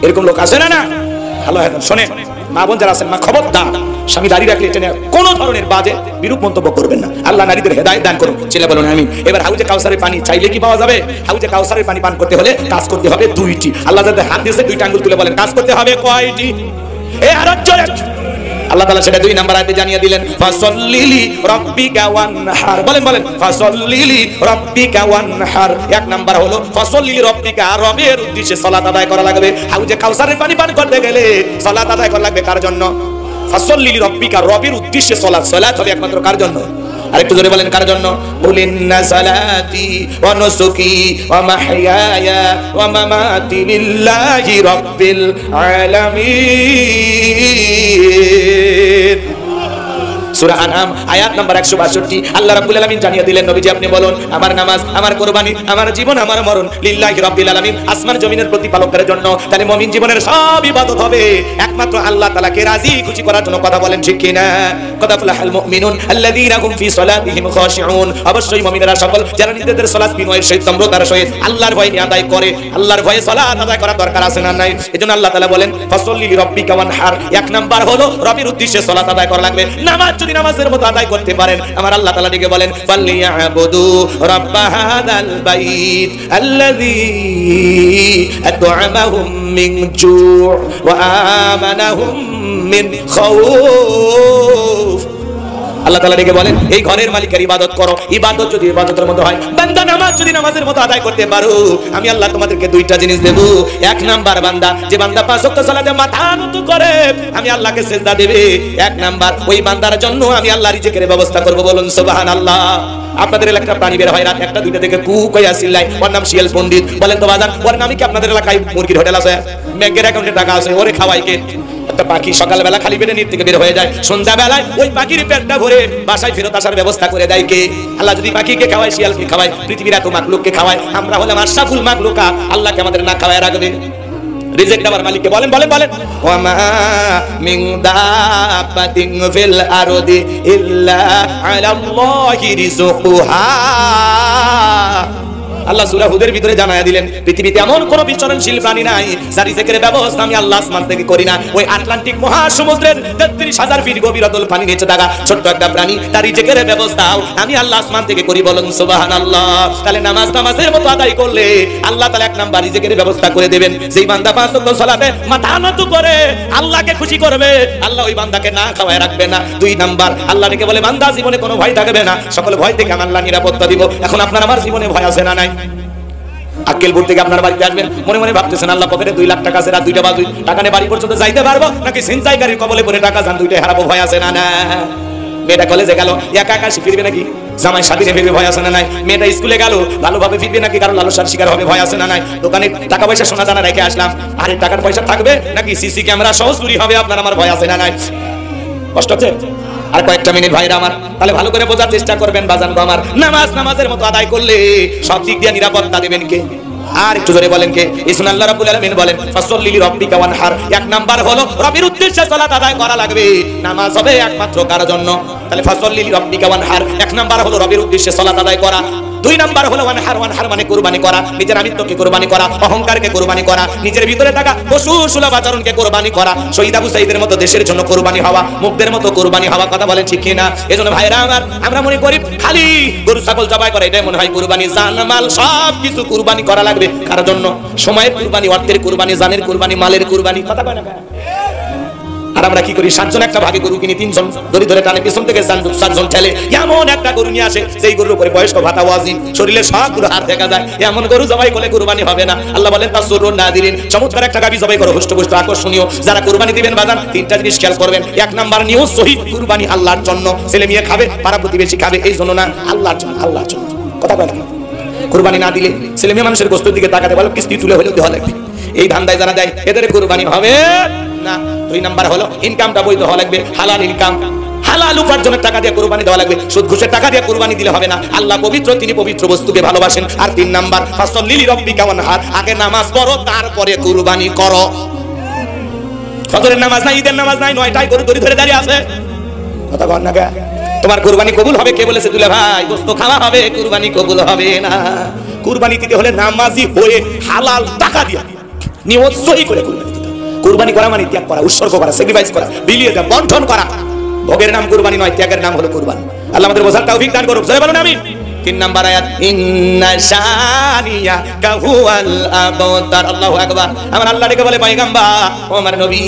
এরকম লোক আছে না? না, ভালো হয়। শোনেন মা বোন যারা আছেন, মা খবরদার স্বামী দাঁড়িয়ে রাখলে এটা নিয়ে কোনো ধরনের বাজে বিরূপ মন্তব্য করবেন না। আল্লাহ নারীদের হেদায়েত দান করুন। ছেলে বলুন আমিন। এবার হাউজে কাউসারের পানি চাইলে কি পাওয়া যাবে? হাউজে কাউসারের পানি পান করতে হলে কাজ করতে হবে 2টি। আল্লাহ যাদের হাত দিয়েছে 2টা আঙ্গুল তুলে বলেন কাজ করতে হবে কয়টি? আল্লাহ তাআলা সেটা 2 নাম্বার আয়াতে জানিয়ে দিলেন, ফাসাল্লিলি রাব্বিকা ওয়ানহার। বলেন বলেন ফাসাল্লিলি রাব্বিকা ওয়ানহার। 1 নাম্বার হলো ফাসাল্লিলি রাব্বিকা, রবের উদ্দেশ্যে সালাত আদায় করা লাগবে। হাউজে কাউসারের পানি পান করতে গেলে সালাত আদায় করা লাগবে কার জন্য? ফাসাল্লিলি রাব্বিকা, রবের উদ্দেশ্যে সালাত। সালাত হবে একমাত্র কার জন্য? আরেকটু জোরে বলেন কার জন্য? কুলিন্না সালাতি ওয়া নুসুকি ওয়া মাহইয়ায়া ওয়া মামাতি লিল্লাহি রাব্বিল আলামিন। সূরা আনআম আয়াত নাম্বার 162 আল্লাহ রাব্বুল আলামিন জানিয়ে দিলেন নবীজি আপনি বলুন আমার নামাজ আমার কুরবানি আমার জীবন আমার মরণ লিল্লাহি রাব্বিল আলামিন আসমান জমিনের প্রতিপালকের জন্য। তাহলে মুমিন জীবনের সব ইবাদত হবে একমাত্র আল্লাহ তাআলাকে রাজি খুশি করার জন্য। কথা বলেন ঠিক কি না? কদ আফলাহাল মুমিনুন আল্লাযীনা হুম ফি সালাতিহিম খাশিউন। অবশ্যই মুমিনেরা সকল যারা নিজেদের সালাত বিনয়ের সহিত নম্রতার সহিত আল্লাহর ভয়ে আদায় করে। আল্লাহর ভয়ে সালাত আদায় করা দরকার আছে না নাই? এজন্য আল্লাহ তাআলা বলেন ফাসাল্লি লিরাব্বিকা ওয়ানহার। এক নাম্বার হলো রবের উদ্দেশ্যে সালাত আদায় করা লাগবে। নামাজ যদি নামাজের মতো আদায় করতে পারেন আমার আল্লাহ তাআলা ডেকে বলেন ফাল্লিয়াবুদু রাব্বা হাযাল বাইত আল্লাযী আত'আমাহুম মিন জু' ওয়া আমানাহুম মিন খাউফ। আল্লাহ তাআলা ডেকে বলেন এই ঘরের মালিকের ইবাদত করো। ইবাদত যদি ইবাদতের মতো হয়, বান্দা নামাজ যদি নামাজের মতো আদায় করতে পারো, আমি আল্লাহ তোমাদেরকে দুইটা জিনিস দেব। এক নাম্বার বান্দা যে বান্দা পাঁচ ওয়াক্ত সালাতে মাথা নত করে আমি আল্লাহকে সিজদা দেবে। এক নাম্বার ওই বান্দার জন্য আমি আল্লাহ রিজিকের ব্যবস্থা করব। বলুন সুবহানাল্লাহ। আপনাদের এলাকায় প্রাণী বের হয় রাত 1টা 2টা থেকে কু কইয়া চিল্লায়, ওর নাম শিয়াল পণ্ডিত। বলেন তো বাজান ওর নামে কি আপনাদের এলাকায় মুরগির হোটেল আছে, ব্যাংকের অ্যাকাউন্টে টাকা আছে, ওরে খাওয়াই কে? একটা পাখি সকালবেলা খালি পেটে নিচ থেকে বের হয়ে যায়, সন্ধ্যাবেলায় ওই পাখির পেটটা ভরে বাসায় ফেরত আসার ব্যবস্থা করে দেয় কে? আল্লাহ যদি পাখিকে খাওয়ায়, শিয়ালকে খাওয়ায়, পৃথিবীর এত মাখলুককে খাওয়ায়, আমরা হলাম আশরাফুল মাখলুকা, আল্লাহকে আমাদের না খাওয়ায় রাখবে? রিজিক দেওয়ার মালিককে বলেন বলেন বলেন ওয়ামা মিন দাব্বাতিন ফিল আরদি ইল্লা আলাল্লাহি রিজকুহা। আল্লাহ সূরা হুদের ভিতরে জানায়া দিলেন পৃথিবীতে এমন কোন বিচরণশীল প্রাণী নাই যার রিজিকের ব্যবস্থা আমি আল্লাহ আসমান থেকে করি না। ওই আটলান্টিক মহাসমুদ্রের ৩৩,০০০ ফিট গভীর অতল পানি নিচে থাকা ছোট্ট একটা প্রাণী, তার রিজিকের ব্যবস্থাও আমি আল্লাহ আসমান থেকে করি। বলুন সুবহানাল্লাহ। তাহলে নামাজের মতো আদায় করলে আল্লাহ তাআলা এক নাম্বার রিজিকের ব্যবস্থা করে দেবেন। যেই বান্দা পাঁচ ওয়াক্ত সালাতে মাথা নত করে আল্লাহকে খুশি করবে, আল্লাহ ওই বান্দাকে না খাওয়ায় রাখবে না। দুই নাম্বার আল্লাহ ডেকে বলে বান্দা জীবনে কোনো ভয় থাকবে না, সকল ভয় থেকে আমি আল্লাহ নিরাপত্তা দিব। এখন আপনার আমার জীবনে ভয় আছে না নাই? আক্কেলপুর থেকে আপনার বাড়িতে আসবেন, মনে মনে ভাবতেছেন আল্লাহ পকেটে 2 লাখ টাকা আছে, রাত 2টা বাজে টাকা নিয়ে বাড়ি পর্যন্ত যাইতে পারবো নাকি ছিনতাইকারীর কবলে পড়ে টাকা যান দুইটাই হারাবো? ভয় আছে না না? মেয়েটা কলেজে গেল একা একা ফিরবে নাকি? জামাই স্বাধীনে ফিরবে? ভয় আছে না নাই? মেয়েটা স্কুলে গেল ভালোভাবে ফিরবে নাকি কারো লালসার শিকার হবে? ভয় আছে না নাই? দোকানে টাকা পয়সা সোনা দানা রেখে আসলাম, আরে টাকার পয়সা থাকবে নাকি সিসি ক্যামেরা সহ চুরি হবে? আপনার আমার ভয় আছে না নাই? কষ্ট হচ্ছে? আর কয়েকটা মিনিট ভাইরা আমার, তাহলে ভালো করে বোঝার চেষ্টা করবেন বাজান গো আমার। নামাজের মতো আদায় করলে সব দিক দিয়ে নিরাপত্তা দেবেন কে? আর একটু জোরে বলেন কে? ইসুন আল্লাহ রাব্বুল আলামিন বলেন ফাসাল্লি লিরাব্বিকা ওয়ানহার। এক নাম্বার হলো রবের উদ্দেশ্যে সালাত আদায় করা লাগবে। নামাজ হবে একমাত্র কার জন্য? তাহলে ফাসাল্লি লিরাব্বিকা ওয়ানহার এক নাম্বার হলো রবের উদ্দেশ্যে সালাত আদায় করা। দুই নাম্বার হলো ওয়ানহার মানে কুরবানি করা, নিজের আমিত্বকে কুরবানি করা, অহংকারকে কুরবানি করা, নিজের ভিতরে থাকা পশু সুলভ আচরণকে কুরবানি করা, শহীদ আবু সাঈদের মতো দেশের জন্য কুরবানি হওয়া, মুগ্ধের মতো কুরবানি হওয়া। কথা বলেন ঠিক কি না? এজন্য ভাইরা আমার, আমরা মনে করি খালি গরু ছাগল জবাই করে এটাই মনে হয় কুরবানি। জান মাল সব কিছু কুরবানি করা লাগবে। কার জন্য? সময়ের কুরবানি, অর্থের কুরবানি, জানের কুরবানি, মালের কুরবানি। কথা কয় না? আর আমরা কি করি? 7 জন একটা ভাগে গরু কিনি, 3 জন দড়ি ধরে টানে, পিছন থেকে 7 জন ঠেলে এমন একটা গরু নিয়ে আসে সেই গরুর উপরে বয়স্ক ভাতা ওয়াজিব, শরীরে সবগুলো হাত দেখা যায়। এমন গরু জবাই করলে কুরবানি হবে না। আল্লাহ বলেন তাসরুন নাদিরিন, চমৎকার একটা গাবি জবাই করো, হুষ্টপুষ্ট আকর্ষণীয়। যারা কুরবানি দিবেন বাজান 3টা জিনিস খেয়াল করবেন। এক নাম্বার নিয়ত সহিহ কুরবানি আল্লাহর জন্য, ছেলে মেয়ে খাবে, পাড়া প্রতিবেশী খাবে, এই জন্য না, আল্লাহর জন্য। আল্লাহর জন্য। কথা বলেন না? কুরবানি না দিলে ছেলে মেয়ে মানুষের গোশতের দিকে তাকাতে বলো, কিস্তি তুলে হলেও দেওয়া লাগবে। এই ধান্দায় যারা দেয় এদের কুরবানি হবে না। দুই নাম্বার হলো ইনকামটা বৈধ হওয়া লাগবে, হালাল ইনকাম, হালাল উপার্জনের টাকা দিয়ে কুরবানি দেওয়া লাগবে। সুদ ঘুষের টাকা দিয়ে কুরবানি দিলে হবে না। আল্লাহ পবিত্র, তিনি পবিত্র বস্তুকে ভালোবাসেন। আর 3 নাম্বার ফাসাল্লি লিরাব্বিকা ওয়ানহার, আগে নামাজ পড়ো তারপরে কুরবানি করো। ফজরের নামাজ নাই, ঈদের নামাজ নাই, 9টায় গরু ধরে দাঁড়িয়ে আছে। কথা বল না? তোমার কুরবানি কবুল হবে কে বলেছে? দুলা ভাই গোশত খাওয়া হবে, কুরবানি কবুল হবে না। কুরবানি দিতে হলে নামাজি হয়ে হালাল টাকা দিয়ে নিয়ত সহি করে কুরবানি দিতে। কুরবানি করা মানে ত্যাগ করা, উৎসর্গ করা, স্যাক্রিফাইস করা, বিলিয়ে দেওয়া, বন্টন করা। ভোগের নাম কুরবানি নয়, ত্যাগের নাম হলো কুরবানি। আল্লাহ আমাদের বোঝার তৌফিক দান করুক। জয় বলুন আমিন। 3 নাম্বার আয়াত ইন্না শানিয়াকা হুয়াল আবতার। আল্লাহু আকবার। আমার আল্লাহ ডেকে বলে পয়গম্বর ও আমার নবী,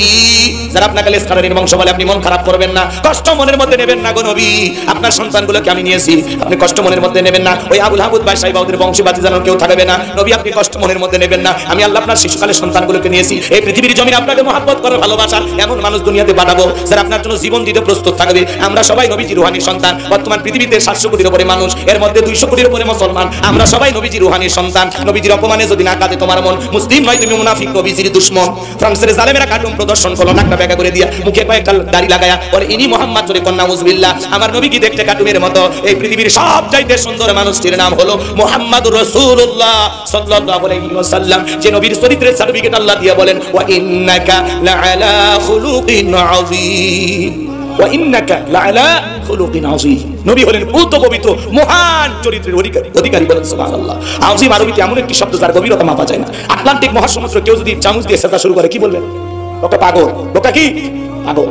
যারা আপনাকে লেসকারের বংশ বলে আপনি মন খারাপ করবেন না, কষ্ট মনের মধ্যে নেবেন না গো নবী। আপনার সন্তানগুলোকে আমি নিয়েছি, আপনি কষ্ট মনের মধ্যে নেবেন না। ওই আবুল হাবুদ বাদশাহ বাউদের বংশবাদী যেন কেউ থাকবে না। নবী আপনি কষ্ট মনের মধ্যে নেবেন না। আমি আল্লাহ আপনার শিশুকালের সন্তানগুলোকে নিয়েছি, এই পৃথিবীর জমিনে আপনাকে মহব্বত করে ভালোবাসার এমন মানুষ দুনিয়াতে পাঠাবো যারা আপনার জন্য জীবন দিতে প্রস্তুত থাকবে। আমরা সবাই নবীজি রূহানী সন্তান। বর্তমান পৃথিবীতে 700 কোটির উপরে মানুষ, এর মধ্যে 200 কোটির উপরে মুসলমান, আমরা সবাই নবীজির রূহানি সন্তান। নবীজির অপমানে যদি না কাঁদে তোমার মন, মুসলিম নয় তুমি মুনাফিক, নবীজির দুশমন। ফ্রান্সের জালেমেরা কার্টুন প্রদর্শন করলো, নাকটা বেঁকা করে দিয়া, মুখে কয়েকটা দাড়ি লাগায়া, আর ইনি মোহাম্মদ চলে কন্যা উজবিল্লাহ। আমার নবী কি দেখতে কার্টুনের মতো? এই পৃথিবীর সবচাইতে সুন্দর মানুষটির নাম হলো মুহাম্মাদুর রাসূলুল্লাহ সাল্লাল্লাহু আলাইহি ওয়াসাল্লাম, যে নবীর চরিত্রের সার্টিফিকেট আল্লাহ দিয়ে বলেন ওয়া ইন্নাকা লাআলা খুলুকিন আযীম, ওয়া ইন্নাকা লাআলা খুলুকিন আযীম। নবী হলেন পূত পবিত্র মহান চরিত্রের অধিকারী বলেন সুবহানাল্লাহ। আযীম আরবিতে এমন একটি শব্দ যার গভীরতা মাপা যায় না। আটলান্টিক মহাসমুদ্র কেউ যদি চামচ দিয়ে সেচা শুরু করে কি বলবেন? লোকটা পাগল, লোকটা কি পাগল।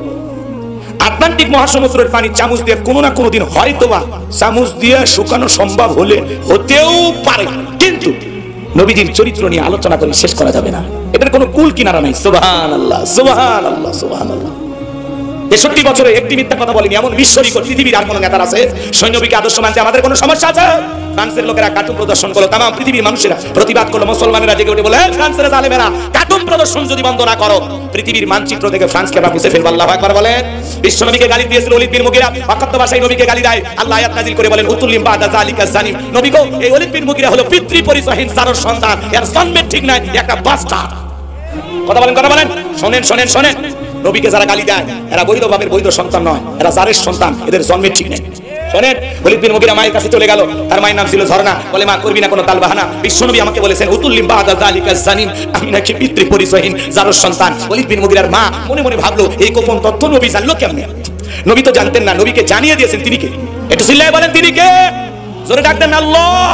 আটলান্টিক মহাসমুদ্রের পানি চামচ দিয়ে কোনো না কোনো দিন হয়তোবা চামচ দিয়ে শুকানো সম্ভব হতেও পারে, কিন্তু নবীজির চরিত্র নিয়ে আলোচনা করে শেষ করা যাবে না। এটার কোনো কুল কিনারা নাই। সুবহানাল্লাহ, সুবহানাল্লাহ, সুবহানাল্লাহ। 63 বছরে একটি মিথ্যা কথা বলেনি এমন বিশ্ব রেকর্ড পৃথিবীর আর কোনো নেতার আছে? সৈন্যবিকে আদর্শ মানতে আমাদের কোনো সমস্যা আছে? ফ্রান্সের লোকেরা কার্টুন প্রদর্শন করলো, তামাম পৃথিবীর মানুষেরা প্রতিবাদ করলো, মুসলমানেরা জেগে উঠে বলে ফ্রান্সের জালেমেরা কার্টুন প্রদর্শন যদি বন্ধ না করো পৃথিবীর মানচিত্র থেকে ফ্রান্সকে আমরা মুছে ফেলবো। আল্লাহু আকবার বলেন। বিশ্ব নবীকে গালি দিয়েছিল ওলীদ বিন মুগীরা, অকথ্য ভাষায় নবীকে গালি দেয়, আল্লাহ আয়াত নাযিল করে বলেন উতুল্লিম বাদা যালিকা জানিম। নবী গো, এই ওলীদ বিন মুগীরা হলো পিতৃ পরিচয়হীন জারর সন্তান, এর জন্মের ঠিক নাই, একটা বাস্টার্ড। কথা বলেন, কথা বলেন, শুনেন শুনেন শুনেন। নবীকে যারা গালি দেয় এরা বৈধ বাপের বৈধ সন্তান নয়, এরা জারের সন্তান, এদের জন্মের ঠিক নেই। শোনেন, ওলীদ বিন মুগীরা মায়ের কাছে চলে গেল, তার মায়ের নাম ছিল ঝর্ণা, বলে মা করবি না কোনো তালবাহানা। বিশ্বনবী আমাকে বলেছেন উতুল্লিম বাদা যালিকা জানিম, আমি নাকি পিতৃ পরিচয়হীন জারর সন্তান। ওলীদ বিন মুগীরার মা মনে মনে ভাবলো এই গোপন তথ্য নবী জানলো কেমনে? নবী তো জানতেন না, নবীকে জানিয়ে দিয়েছেন তিনি কে? একটু চিল্লায়ে বলেন তিনি কে? জোরে ডাক দেন আল্লাহ,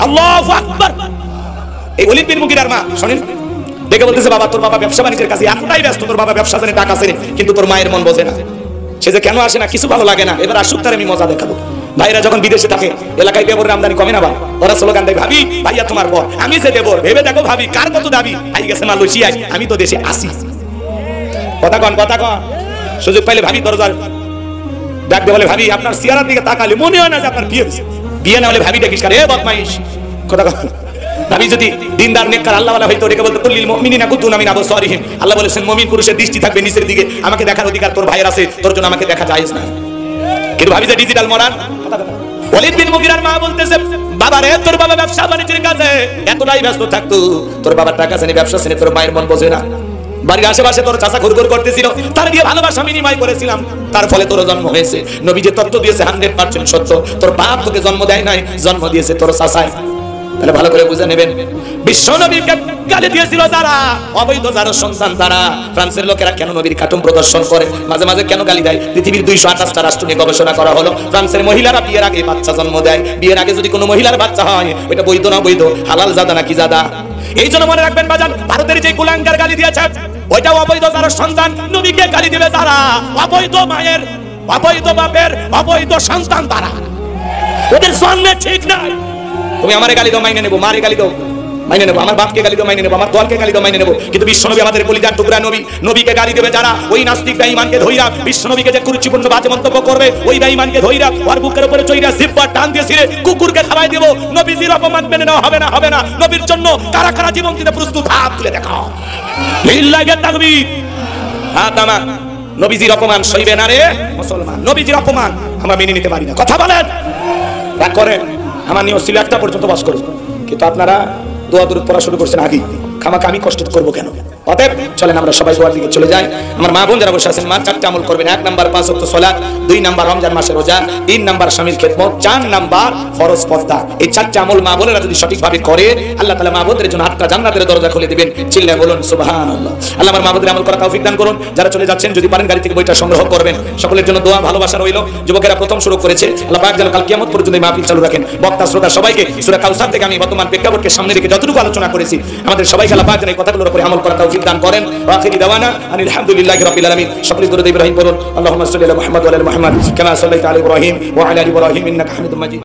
আল্লাহু আকবার। এই ওলীদ বিন মুগীরার মা শোনেন দেখে বলতেছে বাবা তোর বাবা ব্যবসা বাণিজ্যের কাছে এতটাই ব্যস্ত, তোর বাবা ব্যবসা জানে টাকা আছে, কিন্তু তোর মায়ের মন বোঝে না। সে যে কেন আসে না কিছু ভালো লাগে না, এবার আসুক তার আমি মজা দেখাবো। ভাইরা যখন বিদেশে থাকে এলাকায় দেবরের আমদানি কমে না, ওরা স্লোগান দেয় ভাবি ভাইয়া তোমার বর, আমি যে দেবর ভেবে দেখো ভাবি কার কত দাবি, আই গেছে মালয়েশিয়ায়, আমি তো দেশে আসি। কথা কন, কথা কন। সুযোগ পাইলে ভাবি দরজার ডাক দিয়ে বলে ভাবি আপনার চেহারার দিকে তাকালে মনে হয় না যে আপনার বিয়ে হয়েছে। বিয়ে না হলে ভাবি দেখিস কার, এ বদমাইশ। কথা কন। ভাবি যদি দিনদার নেককার আল্লাহওয়ালা হইতো রেখে বলতো কুল্লিল মুমিনিনা কুতুনা মিন আবসারিহিম, আল্লাহ বলেছেন মুমিন পুরুষের দৃষ্টি থাকবে নিচের দিকে, আমাকে দেখার অধিকার তোর ভাইয়ের আছে, তোর জন্য আমাকে দেখা জায়েজ না। কিন্তু ভাবি যে ডিজিটাল মরান। ওলীদ বিন মুগীরার মা বলতেছে বাবা রে তোর বাবা ব্যবসা বাণিজ্যের কাছে এতটাই ব্যস্ত থাকতো, তোর বাবার টাকা জানি ব্যবসা জানি, তোর মায়ের মন বোঝে না। বাড়ির আশেপাশে তোর চাচা ঘুরঘুর করতেছিল, তার দিয়ে ভালোবাসা বিনিময় করেছিলাম, তার ফলে তোর জন্ম হয়েছে। নবী যে তত্ত্ব দিয়েছে 100% সত্য, তোর বাপ তোকে জন্ম দেয় নাই, জন্ম দিয়েছে তোর চাচাই। তাহলে ভালো করে বুঝে নেবেন, বিশ্ব নবীকে গালি দিয়েছিল যারা অবৈধ যারা সন্তান, তারা ফ্রান্সের লোকেরা কেন নবীর কার্টুন প্রদর্শন করে, মাঝে মাঝে কেন গালি দেয়? পৃথিবীর 228টা রাষ্ট্র নিয়ে গবেষণা করা হলো, ফ্রান্সের মহিলারা বিয়ের আগে বাচ্চা জন্ম দেয়, বিয়ের আগে যদি কোনো মহিলার বাচ্চা হয় ওইটা বৈধ না বৈধ, হালাল জাদা নাকি জাদা। এই জন্য মনে রাখবেন বাজান, ভারতের যে কুলাঙ্গার গালি দিয়েছে ওইটা অবৈধ যারা সন্তান, নবীকে গালি দিবে তারা অবৈধ মায়ের, অবৈধ বাপের, অবৈধ সন্তান, তারা ওদের জন্মে ঠিক নাই। তুমি আমারে গালি দাও মাইনে নেবো, মারে গালি দাও মাইনে নেবো, আমার বাপকে গালি দাও মাইনে নেবো, আমার দলকে গালি দাও মাইনে নেবো, কিন্তু বিশ্বনবী আমাদের কলিজার টুকরা নবী, নবীকে গালি দেবে যারা ওই নাস্তিক বেঈমানকে ধইরা, বিশ্বনবীকে যে কুরুচিপূর্ণ বাজে মন্তব্য করবে ওই বেঈমানকে ধইরা ওর বুকের উপরে চইরা জিহ্বা টান দিয়ে ছিঁড়ে কুকুরকে খাওয়াই দেব। নবীজির অপমান মেনে নেওয়া হবে না, হবে না। নবীর জন্য কারা কারা জীবন দিতে প্রস্তুত হাত তুলে দেখাও, লিল্লাহি তাকবীর। হাত নামা। নবীজির অপমান সইবে না রে মুসলমান, নবীজির অপমান আমরা মেনে নিতে পারি না। কথা বলেন, রাগ করেন। আমার নিয়ম ছিল 1টা পর্যন্ত বাস করব, কিন্তু আপনারা দোয়া দরুদ পড়া শুরু করছেন আগে, খামাখা আমি কষ্ট করবো কেন? অতএব চলেন আমরা সবাই দোয়ার দিকে চলে যাই। আমার মা বোন যারা বসে আছেন, মা 4টা আমল করবেন। 1 নাম্বার 5 ওয়াক্ত সালাত, 2 নাম্বার রমজান মাসের রোজা, 3 নাম্বার স্বামীর খেদমত, 4 নাম্বার ফরজ পর্দা। এই 4টা আমল মা বোনেরা যদি সঠিকভাবে করে আল্লাহ তাআলা মা বোনদের জন্য 8টা জান্নাতের দরজা খুলে দিবেন। চিল্লায় বলুন সুবহানাল্লাহ। আল্লাহ আমার মা বোনদের আমল করা তৌফিক দান করুন। যারা চলে যাচ্ছেন যদি পারেন গাড়ি থেকে বইটা সংগ্রহ করবেন। সকলের জন্য দোয়া ভালোবাসা রইল। যুবকেরা প্রথম শুরু করেছে, আল্লাহ পাক যেন কাল কিয়ামত পর্যন্ত এই মাহফিল চালু রাখেন। বক্তা শ্রোতা সবাইকে সূরা কাউসার থেকে আমি বর্তমান প্রেক্ষাপটকে সামনে রেখে যতটুকু আলোচনা করেছি আমাদের সবাইকে আল্লাহ পাক যেন এই কথাগুলোর উপরে আমল করা তৌফিক দান করেন। আখিরি দাওয়ানা আলহামদুলিল্লাহি রাব্বিল আলামিন। সকলে দরুদ ইব্রাহিম পড়ুন। আল্লাহুম্মা সাল্লি আলা মুহাম্মাদ ওয়া আলা মুহাম্মাদ কামা সাল্লাইতা আলা ইব্রাহিম ওয়া আলা আলি ইব্রাহিম ইন্নাকা হামিদুম মাজিদ।